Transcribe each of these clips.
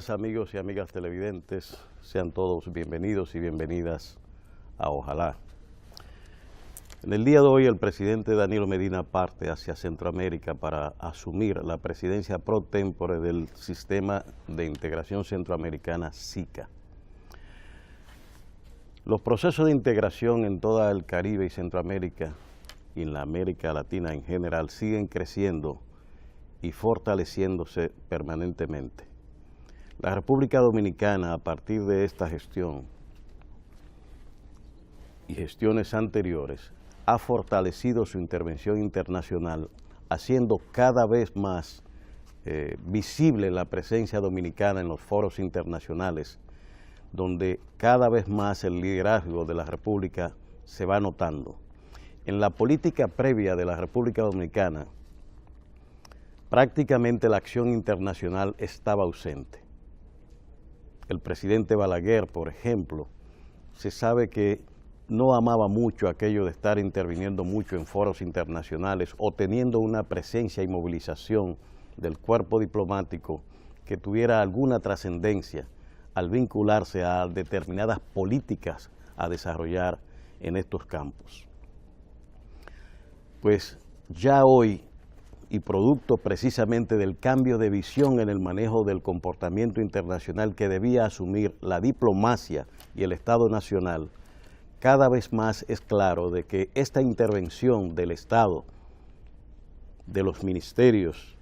días, amigos y amigas televidentes. Sean todos bienvenidos y bienvenidas a Ojalá. En el día de hoy, el presidente Danilo Medina parte hacia Centroamérica para asumir la presidencia pro tempore del Sistema de Integración Centroamericana, SICA. Los procesos de integración en toda el Caribe y Centroamérica y en la América Latina en general siguen creciendo y fortaleciéndose permanentemente. La República Dominicana, a partir de esta gestión y gestiones anteriores, ha fortalecido su intervención internacional, haciendo cada vez más visible la presencia dominicana en los foros internacionales, donde cada vez más el liderazgo de la República se va notando. En la política previa de la República Dominicana, prácticamente la acción internacional estaba ausente. El presidente Balaguer, por ejemplo, se sabe que no amaba mucho aquello de estar interviniendo mucho en foros internacionales o teniendo una presencia y movilización del cuerpo diplomático que tuviera alguna trascendencia al vincularse a determinadas políticas a desarrollar en estos campos. Pues ya hoy, y producto precisamente del cambio de visión en el manejo del comportamiento internacional que debía asumir la diplomacia y el Estado Nacional, cada vez más es claro de que esta intervención del Estado, de los ministerios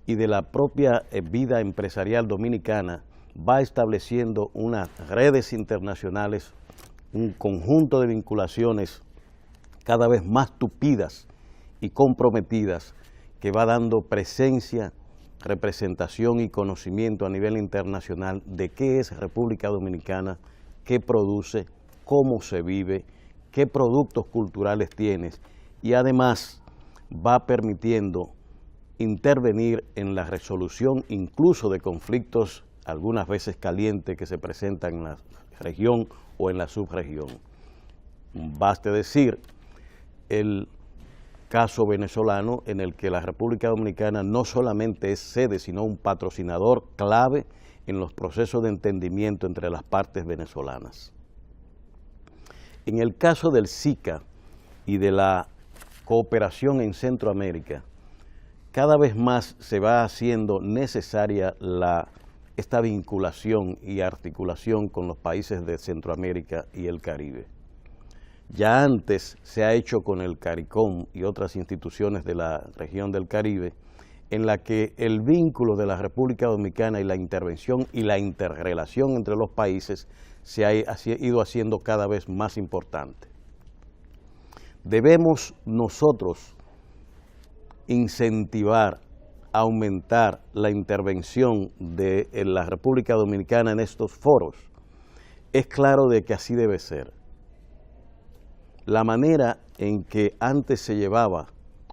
y de la propia vida empresarial dominicana va estableciendo unas redes internacionales, un conjunto de vinculaciones cada vez más tupidas y comprometidas que va dando presencia, representación y conocimiento a nivel internacional de qué es República Dominicana, qué produce, cómo se vive, qué productos culturales tienes y además va permitiendo intervenir en la resolución incluso de conflictos algunas veces calientes que se presentan en la región o en la subregión. Baste decir el caso venezolano en el que la República Dominicana no solamente es sede, sino un patrocinador clave en los procesos de entendimiento entre las partes venezolanas. En el caso del SICA y de la cooperación en Centroamérica, cada vez más se va haciendo necesaria esta vinculación y articulación con los países de Centroamérica y el Caribe. Ya antes se ha hecho con el CARICOM y otras instituciones de la región del Caribe, en la que el vínculo de la República Dominicana y la intervención y la interrelación entre los países se ha ido haciendo cada vez más importante. Debemos nosotros incentivar, aumentar la intervención de la República Dominicana en estos foros. Es claro de que así debe ser. La manera en que antes se llevaba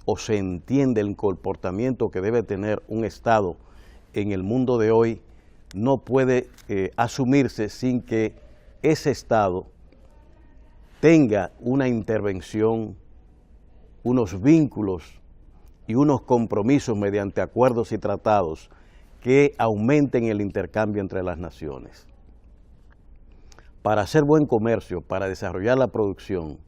o se entiende el comportamiento que debe tener un Estado en el mundo de hoy no puede asumirse sin que ese Estado tenga una intervención, unos vínculos y unos compromisos mediante acuerdos y tratados que aumenten el intercambio entre las naciones. Para hacer buen comercio, para desarrollar la producción,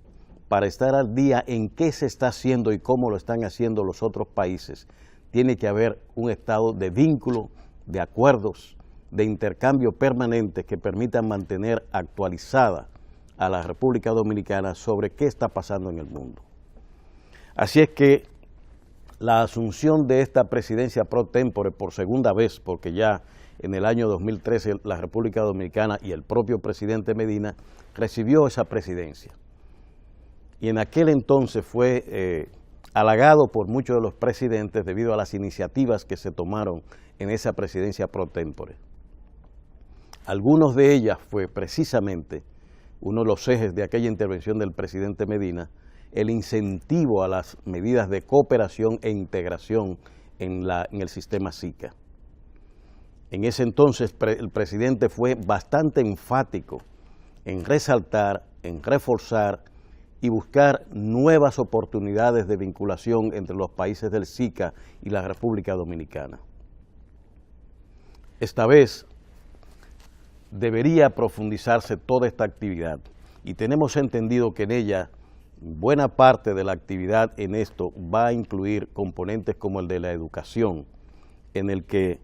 para estar al día en qué se está haciendo y cómo lo están haciendo los otros países, tiene que haber un estado de vínculo, de acuerdos, de intercambio permanente que permitan mantener actualizada a la República Dominicana sobre qué está pasando en el mundo. Así es que la asunción de esta presidencia pro tempore por segunda vez, porque ya en el año 2013 la República Dominicana y el propio presidente Medina recibió esa presidencia. Y en aquel entonces fue halagado por muchos de los presidentes debido a las iniciativas que se tomaron en esa presidencia pro tempore. Algunos de ellas fue precisamente uno de los ejes de aquella intervención del presidente Medina, el incentivo a las medidas de cooperación e integración en el sistema SICA. En ese entonces el presidente fue bastante enfático en resaltar, en reforzar y buscar nuevas oportunidades de vinculación entre los países del SICA y la República Dominicana. Esta vez debería profundizarse toda esta actividad y tenemos entendido que en ella buena parte de la actividad en esto va a incluir componentes como el de la educación, en el que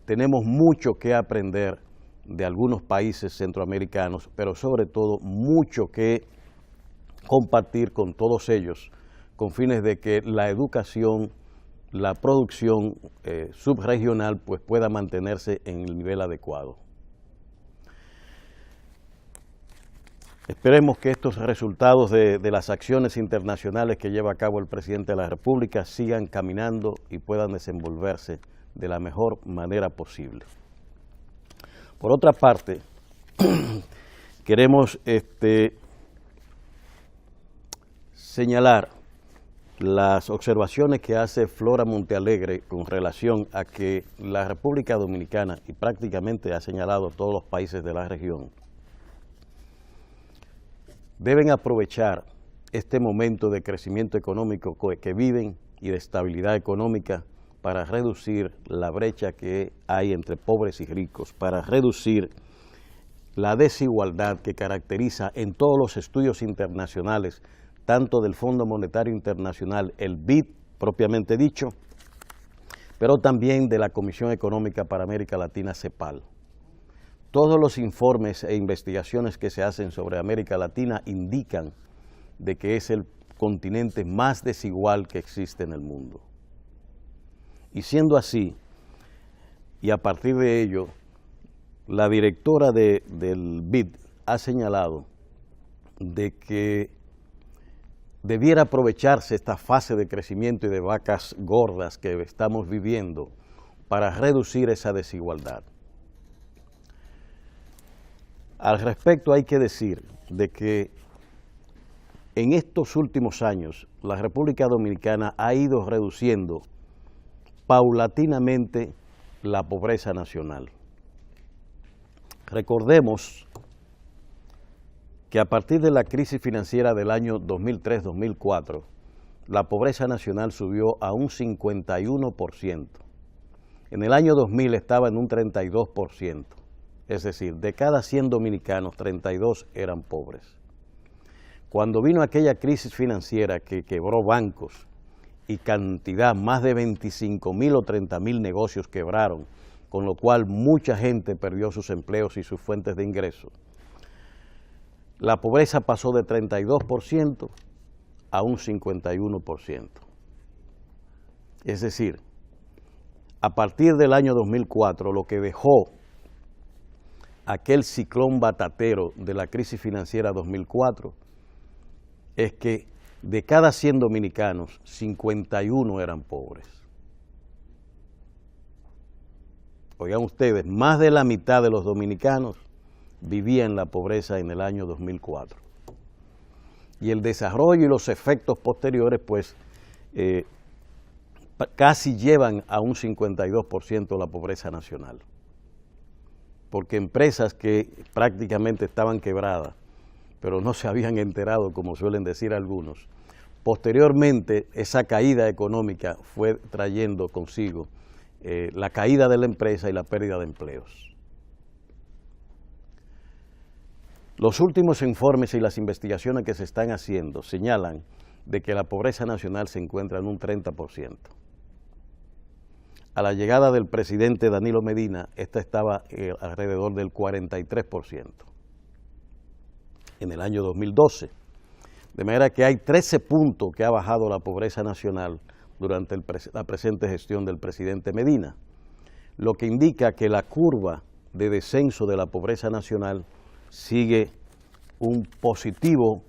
tenemos mucho que aprender de algunos países centroamericanos, pero sobre todo mucho que compartir con todos ellos, con fines de que la educación, la producción subregional pues pueda mantenerse en el nivel adecuado. Esperemos que estos resultados de las acciones internacionales que lleva a cabo el presidente de la República sigan caminando y puedan desenvolverse de la mejor manera posible. Por otra parte, queremos señalar las observaciones que hace Flora Montealegre con relación a que la República Dominicana, y prácticamente ha señalado todos los países de la región, deben aprovechar este momento de crecimiento económico que viven y de estabilidad económica para reducir la brecha que hay entre pobres y ricos, para reducir la desigualdad que caracteriza en todos los estudios internacionales, tanto del Fondo Monetario Internacional, el BID propiamente dicho, pero también de la Comisión Económica para América Latina, CEPAL. Todos los informes e investigaciones que se hacen sobre América Latina indican de que es el continente más desigual que existe en el mundo. Y siendo así, y a partir de ello, la directora del BID ha señalado de que debiera aprovecharse esta fase de crecimiento y de vacas gordas que estamos viviendo para reducir esa desigualdad. Al respecto hay que decir de que en estos últimos años la República Dominicana ha ido reduciendo paulatinamente la pobreza nacional. Recordemos que a partir de la crisis financiera del año 2003-2004, la pobreza nacional subió a un 51%. En el año 2000 estaba en un 32%. Es decir, de cada 100 dominicanos, 32 eran pobres. Cuando vino aquella crisis financiera que quebró bancos y cantidad, más de 25.000 o 30.000 negocios quebraron, con lo cual mucha gente perdió sus empleos y sus fuentes de ingreso, la pobreza pasó de 32% a un 51%. Es decir, a partir del año 2004, lo que dejó aquel ciclón batatero de la crisis financiera 2004 es que de cada 100 dominicanos, 51 eran pobres. Oigan ustedes, más de la mitad de los dominicanos vivían en la pobreza en el año 2004. Y el desarrollo y los efectos posteriores, pues, casi llevan a un 52% la pobreza nacional. Porque empresas que prácticamente estaban quebradas, pero no se habían enterado, como suelen decir algunos, posteriormente esa caída económica fue trayendo consigo la caída de la empresa y la pérdida de empleos. Los últimos informes y las investigaciones que se están haciendo señalan de que la pobreza nacional se encuentra en un 30%. A la llegada del presidente Danilo Medina, esta estaba alrededor del 43% en el año 2012. De manera que hay 13 puntos que ha bajado la pobreza nacional durante la presente gestión del presidente Medina, lo que indica que la curva de descenso de la pobreza nacional sigue un positivo,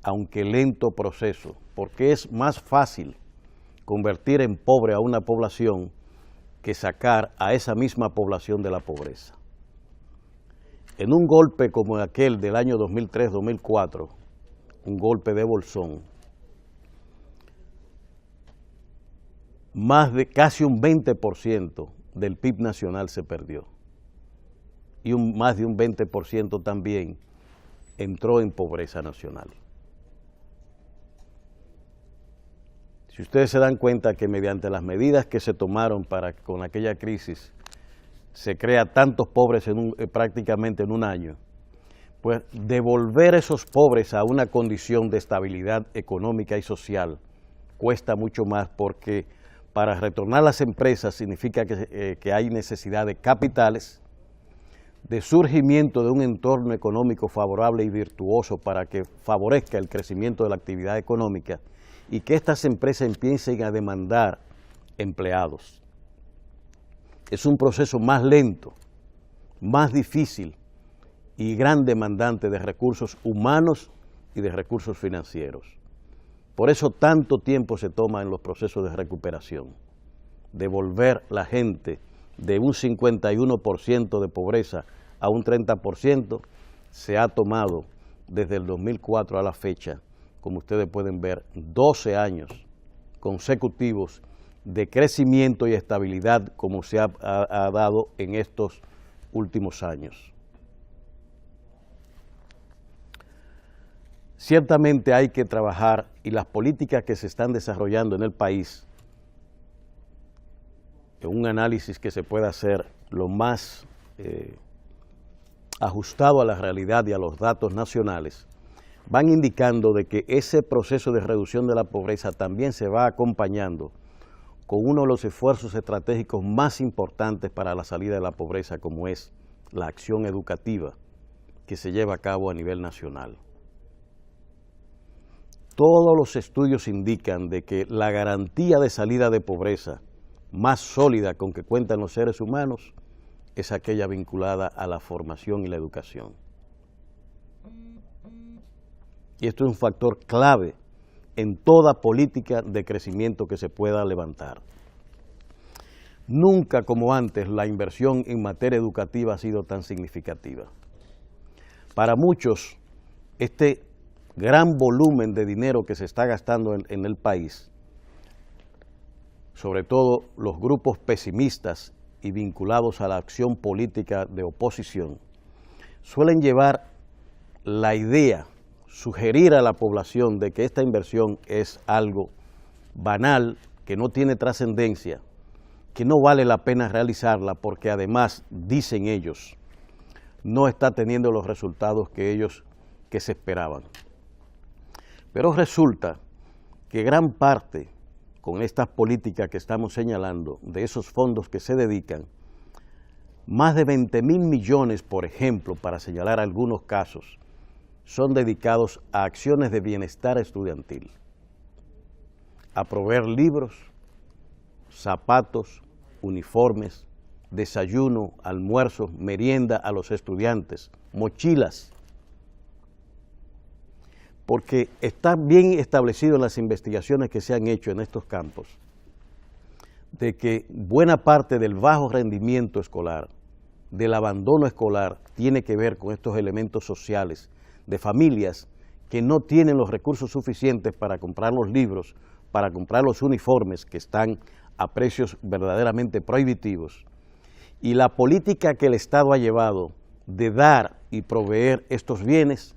aunque lento proceso, porque es más fácil convertir en pobre a una población que sacar a esa misma población de la pobreza. En un golpe como aquel del año 2003-2004, un golpe de bolsón, más de casi un 20% del PIB nacional se perdió y más de un 20% también entró en pobreza nacional. Si ustedes se dan cuenta que mediante las medidas que se tomaron con aquella crisis se crea tantos pobres prácticamente en un año, pues devolver a esos pobres a una condición de estabilidad económica y social cuesta mucho más, porque para retornar las empresas significa que hay necesidad de capitales, de surgimiento de un entorno económico favorable y virtuoso para que favorezca el crecimiento de la actividad económica y que estas empresas empiecen a demandar empleados. Es un proceso más lento, más difícil y gran demandante de recursos humanos y de recursos financieros. Por eso tanto tiempo se toma en los procesos de recuperación. Devolver la gente de un 51% de pobreza a un 30% se ha tomado desde el 2004 a la fecha, como ustedes pueden ver, 12 años consecutivos de crecimiento y estabilidad como se ha dado en estos últimos años. Ciertamente hay que trabajar, y las políticas que se están desarrollando en el país, en un análisis que se pueda hacer lo más ajustado a la realidad y a los datos nacionales, van indicando de que ese proceso de reducción de la pobreza también se va acompañando con uno de los esfuerzos estratégicos más importantes para la salida de la pobreza, como es la acción educativa que se lleva a cabo a nivel nacional. Todos los estudios indican de que la garantía de salida de pobreza más sólida con que cuentan los seres humanos es aquella vinculada a la formación y la educación. Y esto es un factor clave en toda política de crecimiento que se pueda levantar. Nunca como antes la inversión en materia educativa ha sido tan significativa. Para muchos, este gran volumen de dinero que se está gastando en el país, sobre todo los grupos pesimistas y vinculados a la acción política de oposición, suelen llevar la idea, sugerir a la población de que esta inversión es algo banal, que no tiene trascendencia, que no vale la pena realizarla porque además, dicen ellos, no está teniendo los resultados que se esperaban. Pero resulta que gran parte, con estas políticas que estamos señalando, de esos fondos que se dedican, más de 20.000 millones, por ejemplo, para señalar algunos casos, son dedicados a acciones de bienestar estudiantil, a proveer libros, zapatos, uniformes, desayuno, almuerzo, merienda a los estudiantes, mochilas, porque está bien establecido en las investigaciones que se han hecho en estos campos, de que buena parte del bajo rendimiento escolar, del abandono escolar, tiene que ver con estos elementos sociales, de familias que no tienen los recursos suficientes para comprar los libros, para comprar los uniformes que están a precios verdaderamente prohibitivos. Y la política que el Estado ha llevado de dar y proveer estos bienes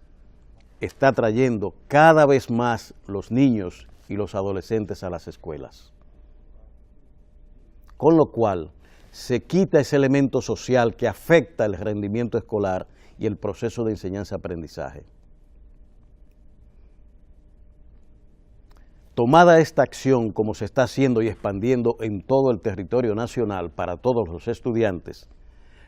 está trayendo cada vez más los niños y los adolescentes a las escuelas. Con lo cual, se quita ese elemento social que afecta el rendimiento escolar y el proceso de enseñanza-aprendizaje. Tomada esta acción como se está haciendo y expandiendo en todo el territorio nacional para todos los estudiantes,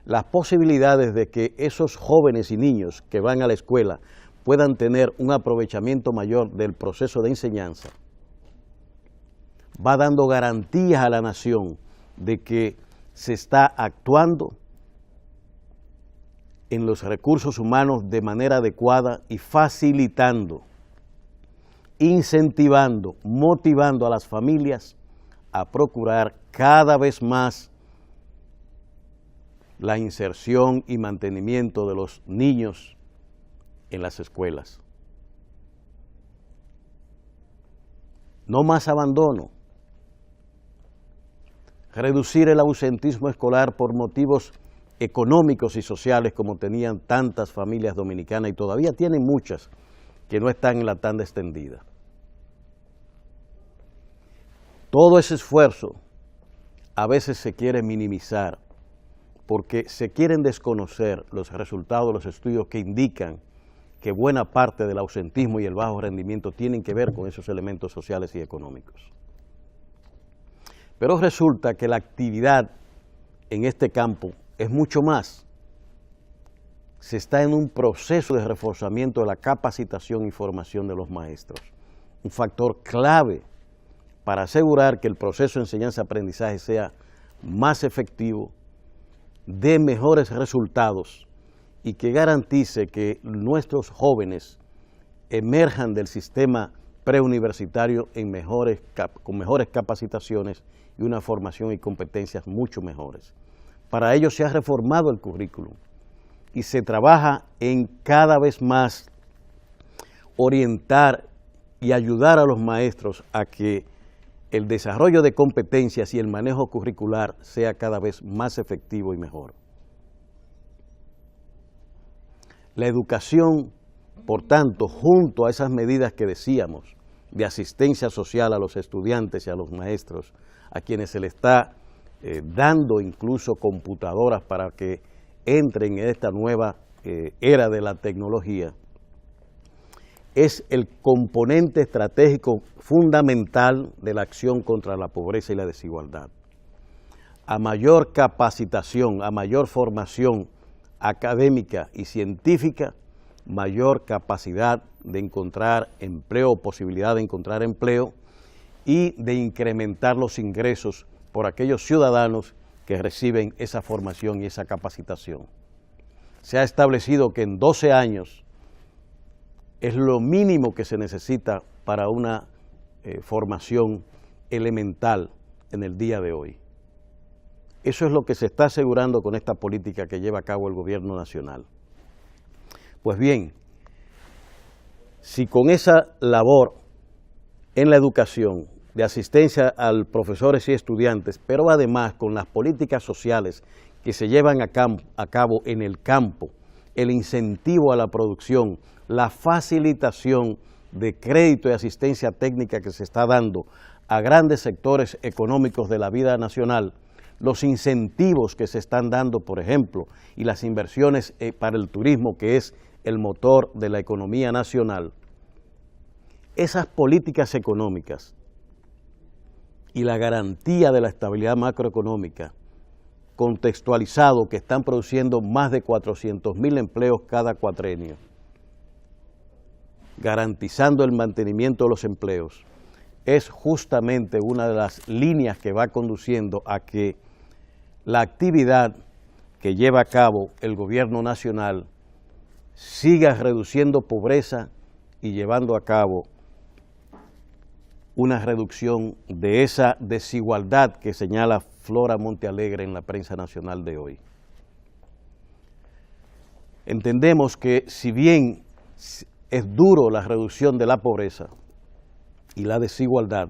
las posibilidades de que esos jóvenes y niños que van a la escuela puedan tener un aprovechamiento mayor del proceso de enseñanza, va dando garantías a la nación de que se está actuando en los recursos humanos de manera adecuada y facilitando, incentivando, motivando a las familias a procurar cada vez más la inserción y mantenimiento de los niños en las escuelas. No más abandono. Reducir el ausentismo escolar por motivos económicos y sociales como tenían tantas familias dominicanas y todavía tienen muchas que no están en la tanda extendida. Todo ese esfuerzo a veces se quiere minimizar porque se quieren desconocer los resultados de los estudios que indican que buena parte del ausentismo y el bajo rendimiento tienen que ver con esos elementos sociales y económicos. Pero resulta que la actividad en este campo es mucho más. Se está en un proceso de reforzamiento de la capacitación y formación de los maestros, un factor clave para asegurar que el proceso de enseñanza-aprendizaje sea más efectivo, dé mejores resultados y que garantice que nuestros jóvenes emerjan del sistema preuniversitario con mejores capacitaciones y una formación y competencias mucho mejores. Para ello se ha reformado el currículum y se trabaja en cada vez más orientar y ayudar a los maestros a que el desarrollo de competencias y el manejo curricular sea cada vez más efectivo y mejor. La educación, por tanto, junto a esas medidas que decíamos de asistencia social a los estudiantes y a los maestros, a quienes se les está dando incluso computadoras para que entren en esta nueva era de la tecnología, es el componente estratégico fundamental de la acción contra la pobreza y la desigualdad. A mayor capacitación, a mayor formación académica y científica, mayor capacidad de encontrar empleo, posibilidad de encontrar empleo y de incrementar los ingresos por aquellos ciudadanos que reciben esa formación y esa capacitación. Se ha establecido que en 12 años es lo mínimo que se necesita para una formación elemental en el día de hoy. Eso es lo que se está asegurando con esta política que lleva a cabo el gobierno nacional. Pues bien, si con esa labor en la educación, de asistencia a profesores y estudiantes, pero además con las políticas sociales que se llevan a cabo en el campo, el incentivo a la producción, la facilitación de crédito y asistencia técnica que se está dando a grandes sectores económicos de la vida nacional, los incentivos que se están dando, por ejemplo, y las inversiones para el turismo, que es el motor de la economía nacional, esas políticas económicas y la garantía de la estabilidad macroeconómica, contextualizado que están produciendo más de 400.000 empleos cada cuatrenio, garantizando el mantenimiento de los empleos, es justamente una de las líneas que va conduciendo a que la actividad que lleva a cabo el gobierno nacional siga reduciendo pobreza y llevando a cabo una reducción de esa desigualdad que señala Flora Montealegre en la prensa nacional de hoy. Entendemos que si bien es duro la reducción de la pobreza y la desigualdad,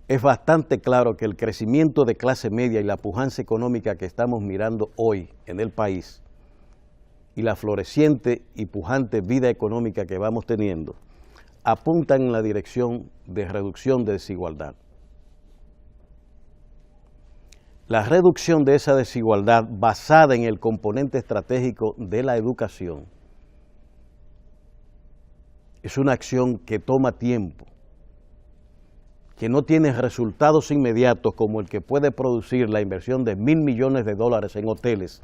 es bastante claro que el crecimiento de clase media y la pujanza económica que estamos mirando hoy en el país y la floreciente y pujante vida económica que vamos teniendo, apuntan en la dirección de reducción de desigualdad. La reducción de esa desigualdad basada en el componente estratégico de la educación es una acción que toma tiempo, que no tiene resultados inmediatos como el que puede producir la inversión de $1.000 millones en hoteles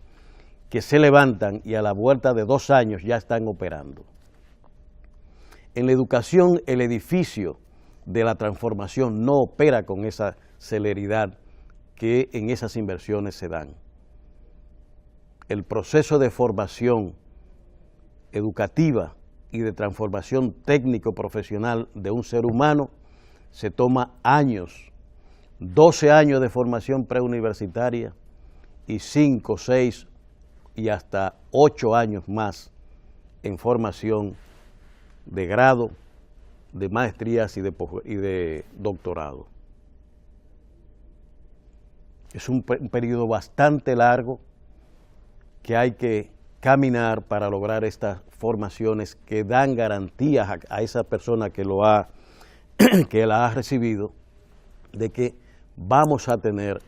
que se levantan y a la vuelta de 2 años ya están operando. En la educación, el edificio de la transformación no opera con esa celeridad que en esas inversiones se dan. El proceso de formación educativa y de transformación técnico-profesional de un ser humano se toma años, 12 años de formación preuniversitaria y 5, 6 y hasta 8 años más en formación de grado, de maestrías y de doctorado. Es un periodo bastante largo que hay que caminar para lograr estas formaciones que dan garantías a esa persona que la ha recibido de que vamos a tener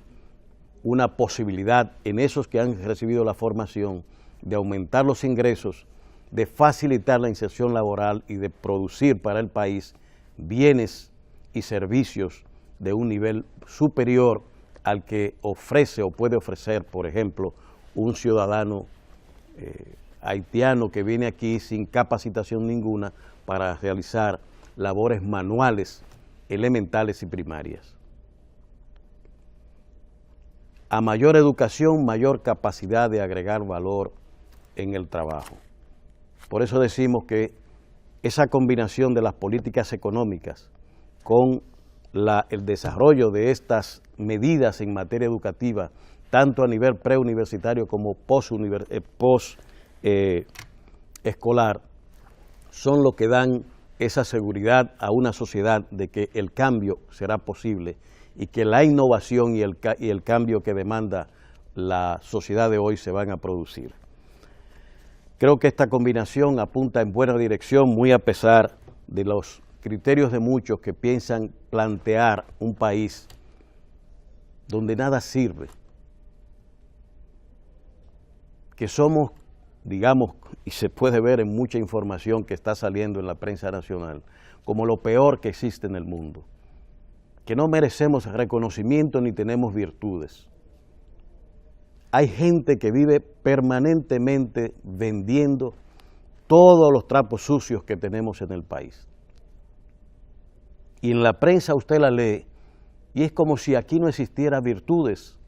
una posibilidad en esos que han recibido la formación de aumentar los ingresos, de facilitar la inserción laboral y de producir para el país bienes y servicios de un nivel superior al que ofrece o puede ofrecer, por ejemplo, un ciudadano haitiano que viene aquí sin capacitación ninguna para realizar labores manuales, elementales y primarias. A mayor educación, mayor capacidad de agregar valor en el trabajo. Por eso decimos que esa combinación de las políticas económicas con el desarrollo de estas medidas en materia educativa, tanto a nivel preuniversitario como post-escolar, son lo que dan esa seguridad a una sociedad de que el cambio será posible y que la innovación y el cambio que demanda la sociedad de hoy se van a producir. Creo que esta combinación apunta en buena dirección, muy a pesar de los criterios de muchos que piensan plantear un país donde nada sirve, que somos, digamos, y se puede ver en mucha información que está saliendo en la prensa nacional, como lo peor que existe en el mundo, que no merecemos reconocimiento ni tenemos virtudes. Hay gente que vive permanentemente vendiendo todos los trapos sucios que tenemos en el país. Y en la prensa usted la lee, y es como si aquí no existiera virtudes,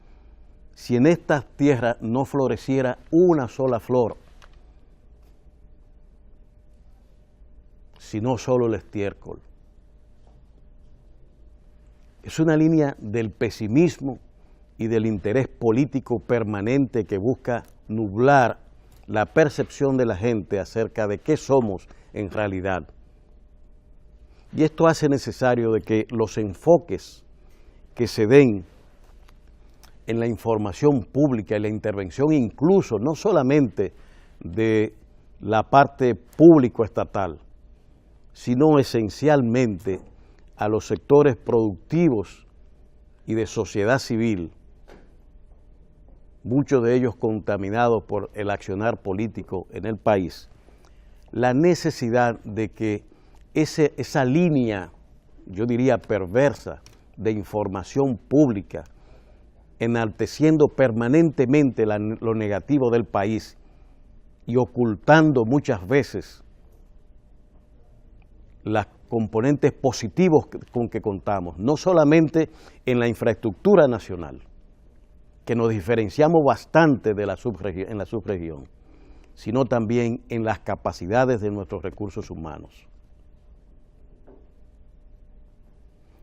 si en esta tierra no floreciera una sola flor, sino solo el estiércol. Es una línea del pesimismo y del interés político permanente que busca nublar la percepción de la gente acerca de qué somos en realidad. Y esto hace necesario de que los enfoques que se den en la información pública y la intervención incluso, no solamente de la parte público-estatal, sino esencialmente a los sectores productivos y de sociedad civil, muchos de ellos contaminados por el accionar político en el país, la necesidad de que esa línea, yo diría perversa, de información pública, enalteciendo permanentemente lo negativo del país y ocultando muchas veces los componentes positivos con que contamos, no solamente en la infraestructura nacional, que nos diferenciamos bastante en la subregión, sino también en las capacidades de nuestros recursos humanos.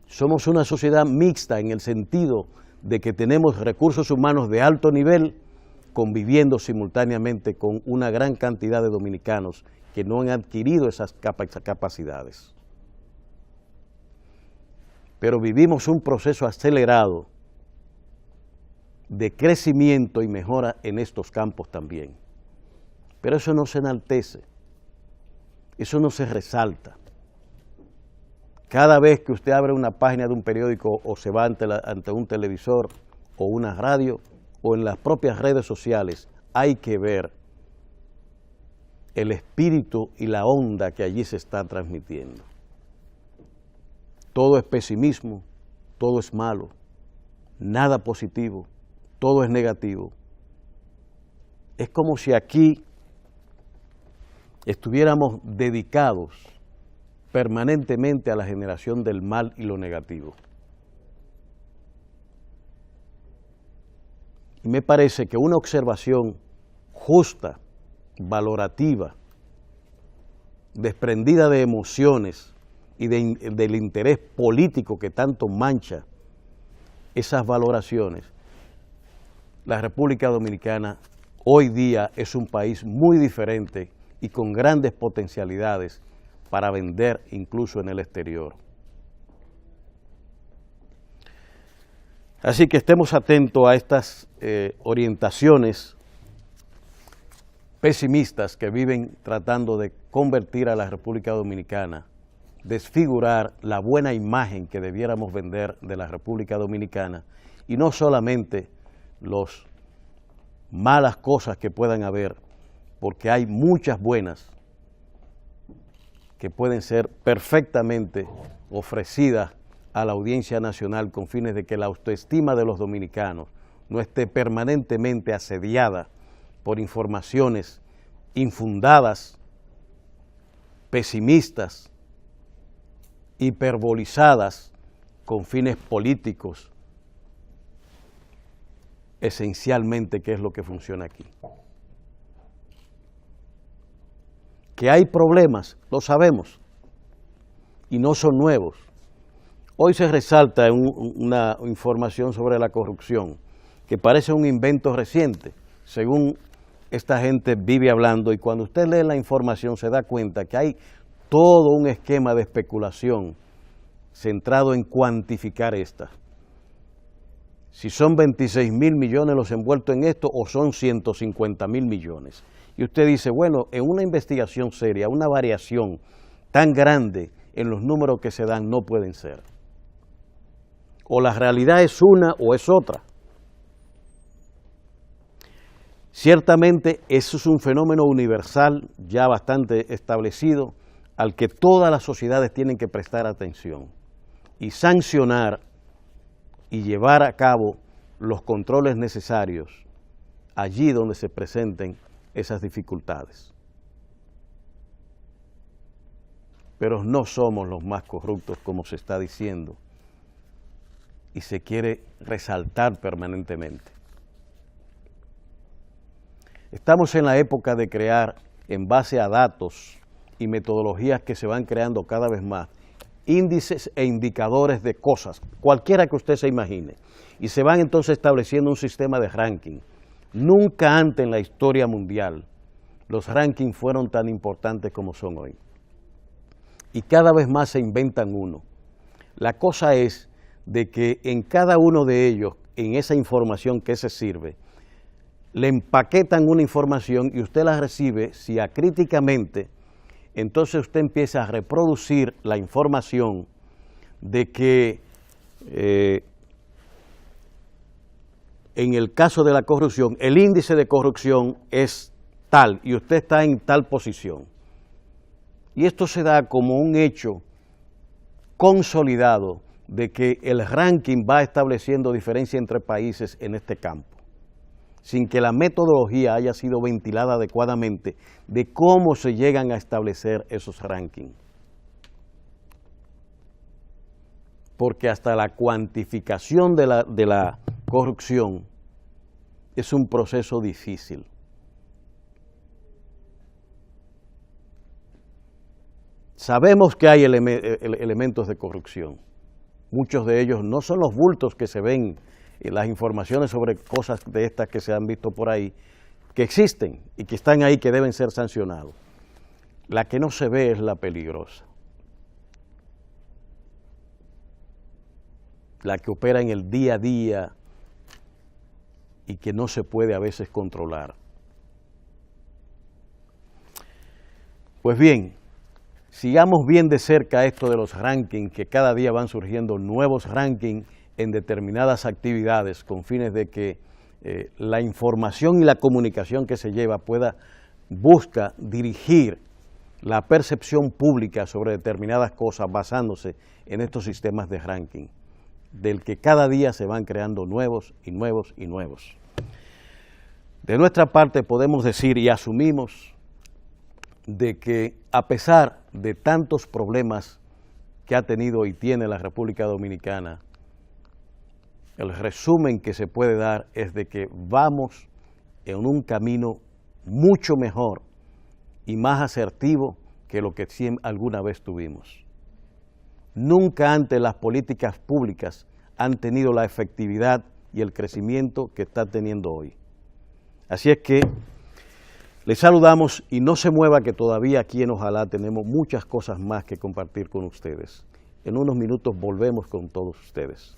Somos una sociedad mixta en el sentido de que tenemos recursos humanos de alto nivel conviviendo simultáneamente con una gran cantidad de dominicanos que no han adquirido esas capacidades. Pero vivimos un proceso acelerado de crecimiento y mejora en estos campos también. Pero eso no se enaltece, eso no se resalta. Cada vez que usted abre una página de un periódico o se va ante un televisor o una radio o en las propias redes sociales, hay que ver el espíritu y la onda que allí se está transmitiendo. Todo es pesimismo, todo es malo, nada positivo, todo es negativo. Es como si aquí estuviéramos dedicados permanentemente a la generación del mal y lo negativo. Y me parece que una observación justa, valorativa, desprendida de emociones y del interés político que tanto mancha esas valoraciones, la República Dominicana hoy día es un país muy diferente y con grandes potencialidades para vender incluso en el exterior. Así que estemos atentos a estas orientaciones pesimistas que viven tratando de convertir a la República Dominicana, desfigurar la buena imagen que debiéramos vender de la República Dominicana, y no solamente las malas cosas que puedan haber, porque hay muchas buenas que pueden ser perfectamente ofrecidas a la audiencia nacional con fines de que la autoestima de los dominicanos no esté permanentemente asediada por informaciones infundadas, pesimistas, hiperbolizadas con fines políticos, esencialmente, que es lo que funciona aquí. Que hay problemas, lo sabemos, y no son nuevos. Hoy se resalta una información sobre la corrupción, que parece un invento reciente, según esta gente vive hablando, y cuando usted lee la información se da cuenta que hay todo un esquema de especulación centrado en cuantificar esta. Si son 26.000 millones los envueltos en esto o son 150.000 millones. Y usted dice, bueno, en una investigación seria, una variación tan grande en los números que se dan no pueden ser. O la realidad es una o es otra. Ciertamente eso es un fenómeno universal ya bastante establecido al que todas las sociedades tienen que prestar atención y sancionar y llevar a cabo los controles necesarios allí donde se presenten esas dificultades. Pero no somos los más corruptos como se está diciendo y se quiere resaltar permanentemente. Estamos en la época de crear, en base a datos y metodologías que se van creando cada vez más, índices e indicadores de cosas, cualquiera que usted se imagine, y se van entonces estableciendo un sistema de ranking. Nunca antes en la historia mundial los rankings fueron tan importantes como son hoy. Y cada vez más se inventan uno. La cosa es de que en cada uno de ellos, en esa información que se sirve, le empaquetan una información y usted la recibe, si acríticamente, entonces usted empieza a reproducir la información de que en el caso de la corrupción, el índice de corrupción es tal y usted está en tal posición. Y esto se da como un hecho consolidado de que el ranking va estableciendo diferencia entre países en este campo, sin que la metodología haya sido ventilada adecuadamente de cómo se llegan a establecer esos rankings. Porque hasta la cuantificación de la corrupción es un proceso difícil. Sabemos que hay elementos de corrupción. Muchos de ellos no son los bultos que se ven en las informaciones sobre cosas de estas que se han visto por ahí, que existen y que están ahí, que deben ser sancionados. La que no se ve es la peligrosa. La que opera en el día a día y que no se puede a veces controlar. Pues bien, sigamos bien de cerca esto de los rankings, que cada día van surgiendo nuevos rankings en determinadas actividades con fines de que la información y la comunicación que se lleva busca dirigir la percepción pública sobre determinadas cosas basándose en estos sistemas de ranking, del que cada día se van creando nuevos y nuevos y nuevos. De nuestra parte podemos decir y asumimos de que a pesar de tantos problemas que ha tenido y tiene la República Dominicana, el resumen que se puede dar es de que vamos en un camino mucho mejor y más asertivo que lo que alguna vez tuvimos. Nunca antes las políticas públicas han tenido la efectividad y el crecimiento que está teniendo hoy. Así es que les saludamos y no se mueva, que todavía aquí en Ojalá tenemos muchas cosas más que compartir con ustedes. En unos minutos volvemos con todos ustedes.